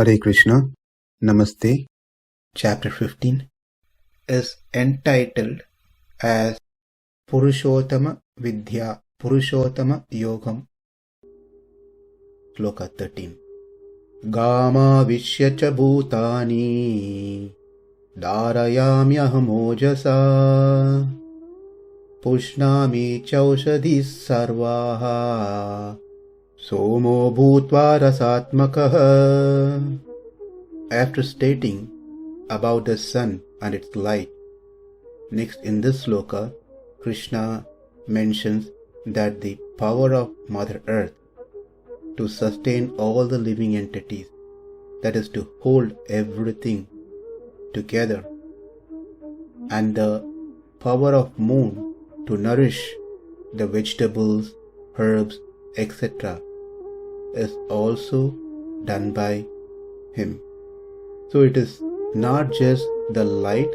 Hare Krishna, Namaste. Chapter 15 is entitled as Purushottama Vidya, Purushottama Yogam. Sloka 13. āviśya ca bhūtāni, dhārayāmy aham ojasā, puṣṇāmi cauṣadhīḥ sarvāḥ, somo bhūtvā rasātmakaḥ. After stating about the sun and its light, next in this sloka, Krishna mentions that the power of Mother Earth to sustain all the living entities, that is to hold everything together, and the power of moon to nourish the vegetables, herbs, etc. is also done by him. So it is not just the light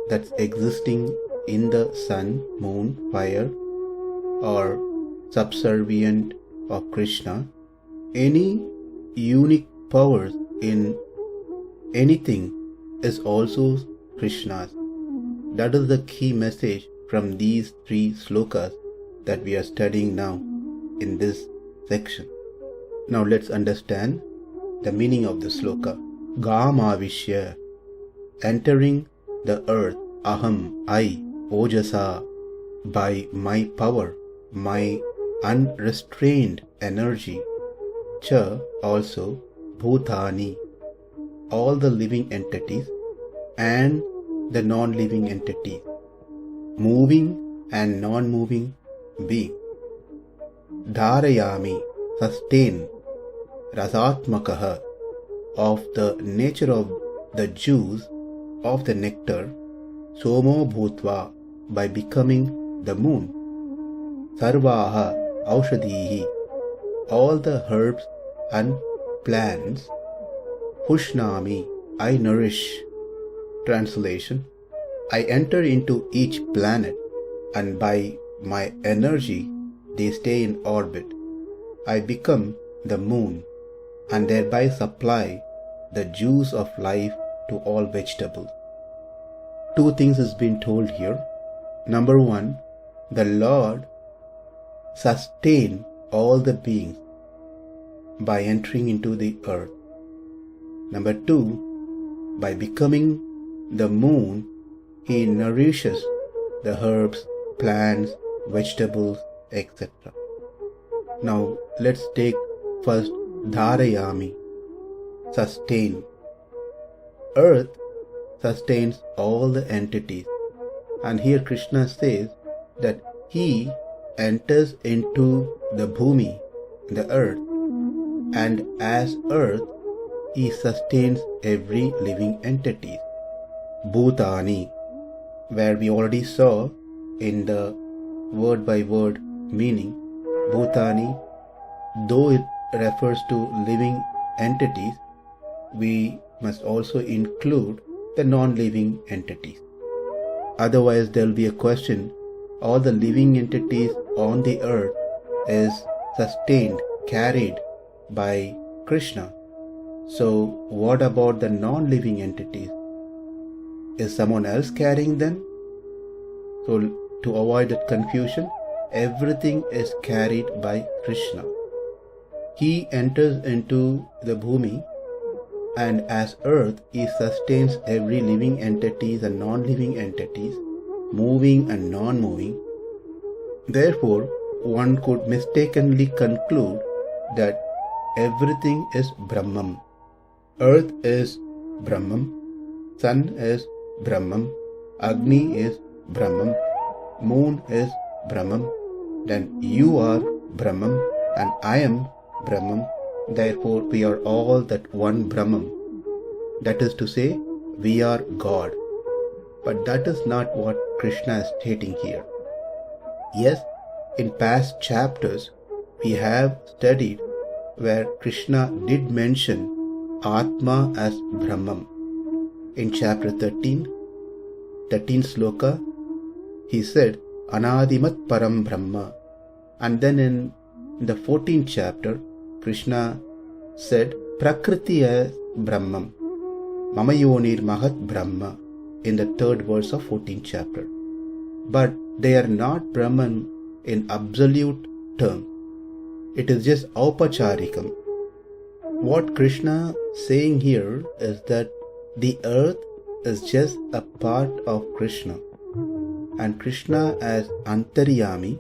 that's existing in the sun, moon, fire, or subservient of Krishna. Any unique powers in anything is also Krishna's. That is the key message from these three slokas that we are studying now in this section. Now let's understand the meaning of the sloka. āviśya, entering the earth, aham, I, ojasā, by my power, my unrestrained energy, cha, also, bhūtāni, all the living entities and the non-living entities, moving and non-moving being. Dhārayāmy, sustain, rasātmakaḥ, of the nature of the juice of the nectar, somo bhūtvā, by becoming the moon. sarvāḥ, āviśya, all the herbs and plants. puṣṇāmi, I nourish. Translation: I enter into each planet, and by my energy they stay in orbit. I become the moon, and thereby supply the juice of life to all vegetables. Two things is being told here. Number one, the Lord sustain all the beings by entering into the earth. Number two, by becoming the moon, he nourishes the herbs, plants, vegetables, etc. Now let's take first dhārayāmy, sustain. Earth sustains all the entities, and here Krishna says that he enters into the bhūmi, the earth, and as earth he sustains every living entity. Bhūtāni, where we already saw in the word by word meaning, bhūtāni, though it refers to living entities, we must also include the non-living entities. Otherwise there will be a question, all the living entities on the earth is sustained, carried by Krishna. So what about the non-living entities? Is someone else carrying them? So to avoid that confusion, everything is carried by Krishna. He enters into the bhūmi, and as earth he sustains every living entities and non-living entities, moving and non-moving. Therefore, one could mistakenly conclude that everything is Brahman. Earth is Brahman, sun is Brahman, Agni is Brahman, moon is Brahman, then you are Brahman and I am Brahman. Therefore we are all that one Brahman. That is to say, we are God. But that is not what Krishna is stating here. Yes, in past chapters we have studied where Krishna did mention Atma as Brahman. In chapter 13 sloka, he said Anādimat Param Brahma. And then in the 14th chapter, Krishna said Prakriti as Brahmam, Mama Yonir Mahat Brahma in the 3rd verse of 14th chapter. But they are not Brahman in absolute term. It is just aupacharikam. What Krishna saying here is that the earth is just a part of Krishna, and Krishna as dhārayāmy,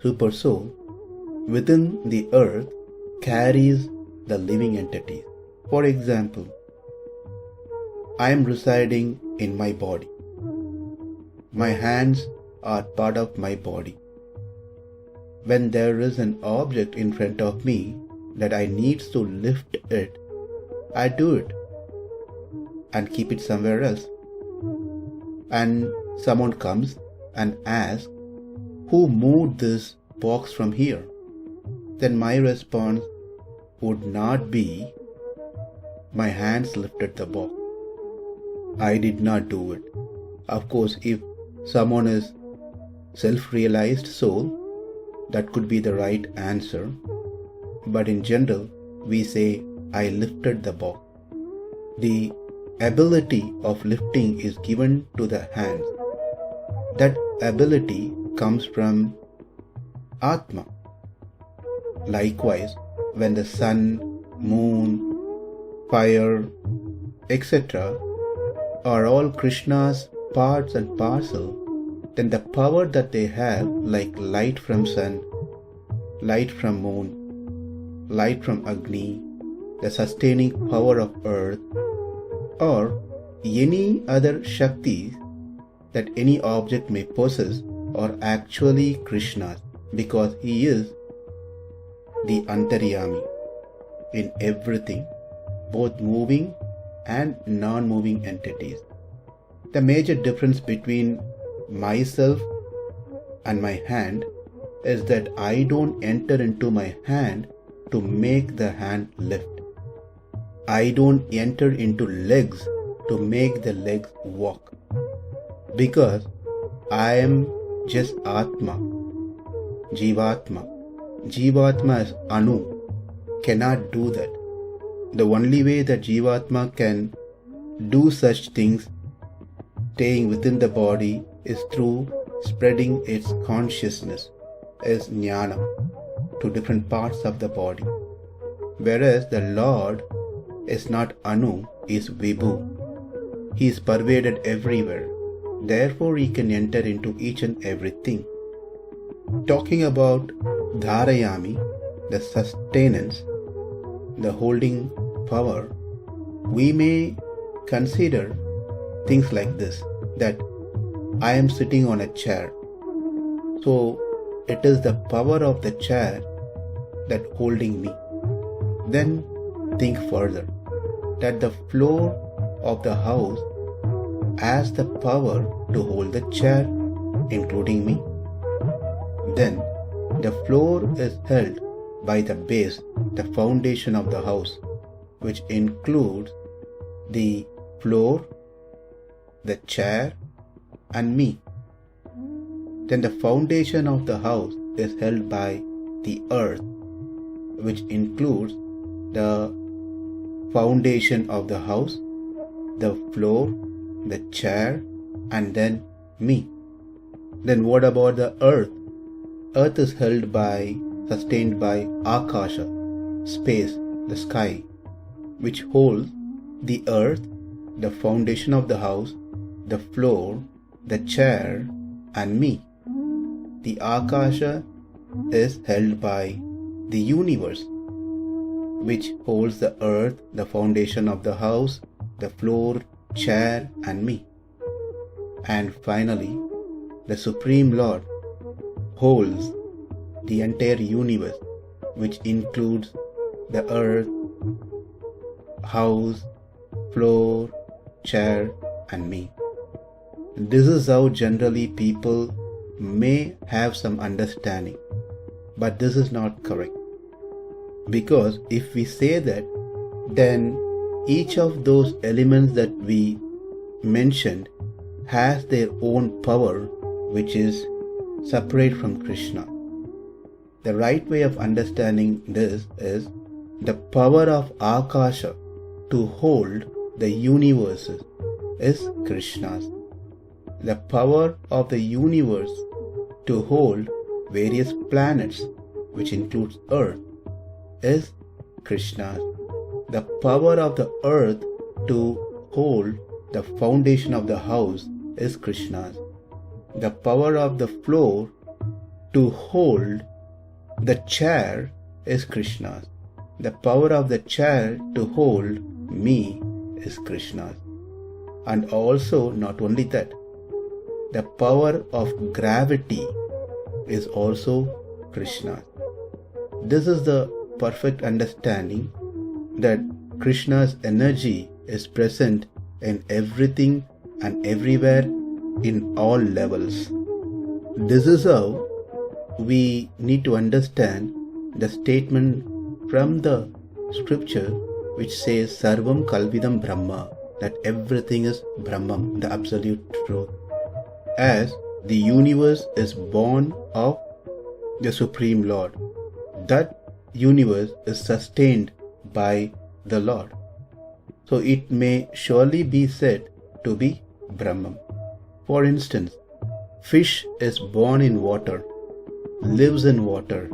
super soul, within the earth carries the living entities. For example, I am residing in my body. My hands are part of my body. When there is an object in front of me that I need to lift it, I do it and keep it somewhere else. And someone comes and asks, who moved this box from here? Then my response would not be, my hands lifted the box. I did not do it. Of course, if someone is self-realized soul, that could be the right answer. But in general, we say, I lifted the box. The ability of lifting is given to the hands. That ability comes from Atma. Likewise, when the sun, moon, fire, etc. are all Krishna's parts and parcel, then the power that they have, like light from sun, light from moon, light from Agni, the sustaining power of earth, or any other Shaktis that any object may possess, are actually Krishna's, because he is the dhārayāmy in everything, both moving and non-moving entities. The major difference between myself and my hand is that I don't enter into my hand to make the hand lift. I don't enter into legs to make the legs walk. Because I am just Atma, Jivatma. Jivatma is Anu, cannot do that. The only way that Jivatma can do such things, staying within the body, is through spreading its consciousness as jnana to different parts of the body. Whereas the Lord is not Anu, is Vibhu. He is pervaded everywhere. Therefore, he can enter into each and everything. Talking about dhārayāmy, the sustenance, the holding power, we may consider things like this, that I am sitting on a chair. So, it is the power of the chair that holding me. Then think further, that the floor of the house has the power to hold the chair, including me. Then the floor is held by the base, the foundation of the house, which includes the floor, the chair, and me. Then the foundation of the house is held by the earth, which includes the foundation of the house, the floor, the chair, and then me. Then what about the earth? Earth is held by, sustained by ākaśa, space, the sky, which holds the earth, the foundation of the house, the floor, the chair, and me. The ākaśa is held by the universe, which holds the earth, the foundation of the house, the floor, chair, and me. And finally, the Supreme Lord holds the entire universe, which includes the earth, house, floor, chair, and me. This is how generally people may have some understanding, but this is not correct. Because if we say that, then each of those elements that we mentioned has their own power, which is separate from Krishna. The right way of understanding this is the power of ākaśa to hold the universes is Krishna's. The power of the universe to hold various planets, which includes Earth, is Krishna's. The power of the earth to hold the foundation of the house is Krishna's. The power of the floor to hold the chair is Krishna's. The power of the chair to hold me is Krishna's. And also, not only that, the power of gravity is also Krishna's. This is the perfect understanding that Krishna's energy is present in everything and everywhere in all levels. This is how we need to understand the statement from the scripture which says Sarvam Kalvidam Brahma, that everything is Brahman, the absolute truth. As the universe is born of the Supreme Lord, that universe is sustained by the Lord. So it may surely be said to be Brahman. For instance, fish is born in water, lives in water,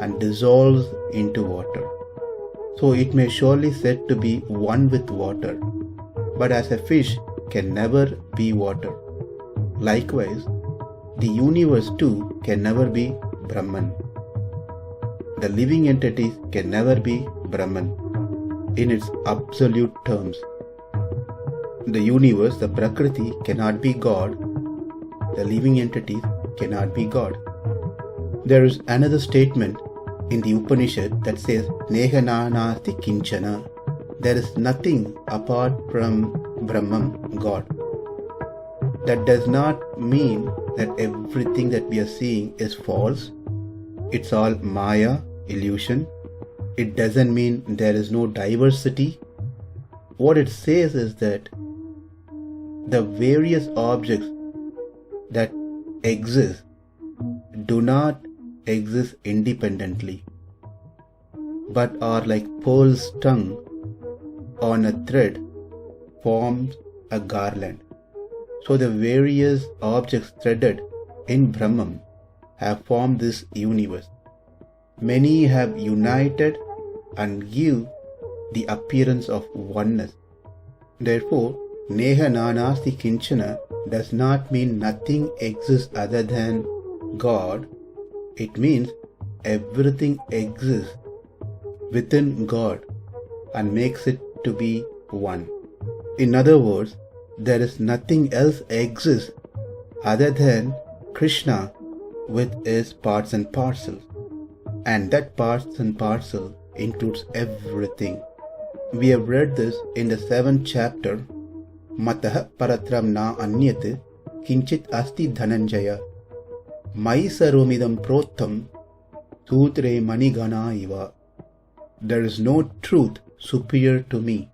and dissolves into water. So it may surely said to be one with water. But as a fish can never be water, likewise, the universe too can never be Brahman. The living entities can never be Brahman in its absolute terms. The universe, the Prakriti, cannot be God. The living entities cannot be God. There is another statement in the Upanishad that says Neha nanasti kinchana. There is nothing apart from Brahman, God. That does not mean that everything that we are seeing is false. It's all Maya, illusion. It doesn't mean there is no diversity. What it says is that the various objects that exist do not exist independently, but are like pearls strung on a thread forms a garland. So the various objects threaded in Brahman have formed this universe. Many have united and give the appearance of oneness. Therefore, Neha nanasti kinchana does not mean nothing exists other than God. It means everything exists within God and makes it to be one. In other words, there is nothing else exists other than Krishna with his parts and parcels. And that parts and parcel includes everything. We have read this in the 7th chapter. Matah paratram na anyat kinchit asti dhananjaya mai sarvamidam protham sutre manigana iva. There is no truth superior to me.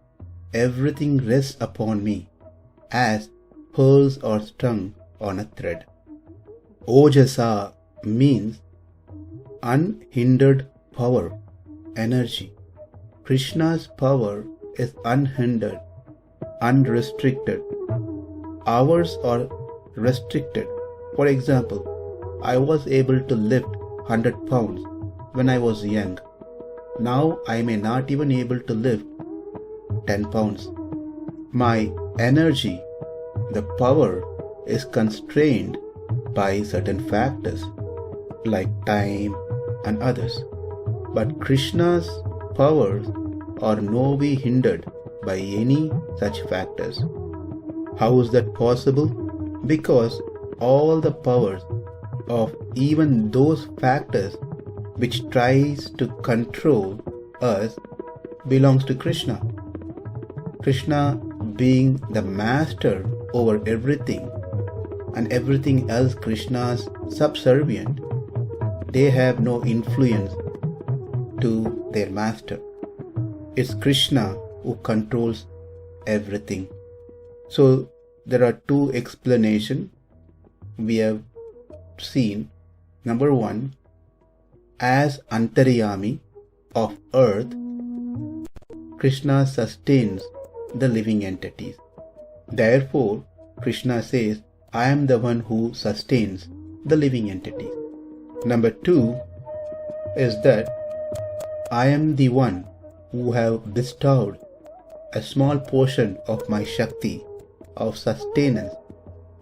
Everything rests upon me as pearls are strung on a thread. Ojasā means unhindered power, energy. Krishna's power is unhindered, unrestricted. Ours are restricted. For example, I was able to lift 100 pounds when I was young. Now I may not even able to lift 10 pounds. My energy, the power, is constrained by certain factors like time and others. But Krishna's powers are no way hindered by any such factors. How is that possible? Because all the powers of even those factors which tries to control us belongs to Krishna. Krishna being the master over everything and everything else Krishna's subservient, they have no influence to their master. It's Krishna who controls everything. So there are two explanations we have seen. Number one, as dhārayāmy of earth, Krishna sustains the living entities. Therefore, Krishna says, I am the one who sustains the living entities. Number 2 is that I am the one who have bestowed a small portion of my Shakti of sustenance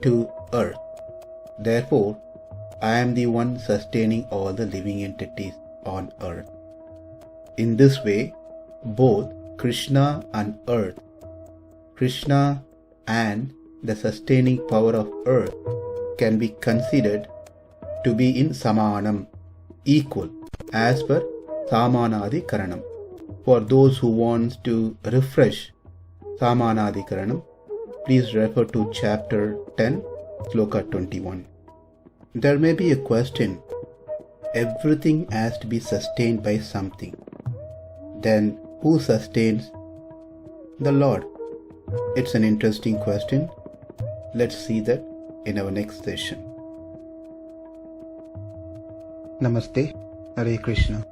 to earth. Therefore, I am the one sustaining all the living entities on earth. In this way, both Krishna and earth, Krishna and the sustaining power of earth can be considered to be in samanam, equal, as per Samanadikaranam. For those who want to refresh Samanadikaranam, please refer to chapter 10, Sloka 21. There may be a question, everything has to be sustained by something. Then who sustains? The Lord. It's an interesting question. Let's see that in our next session. Namaste. Hare Krishna.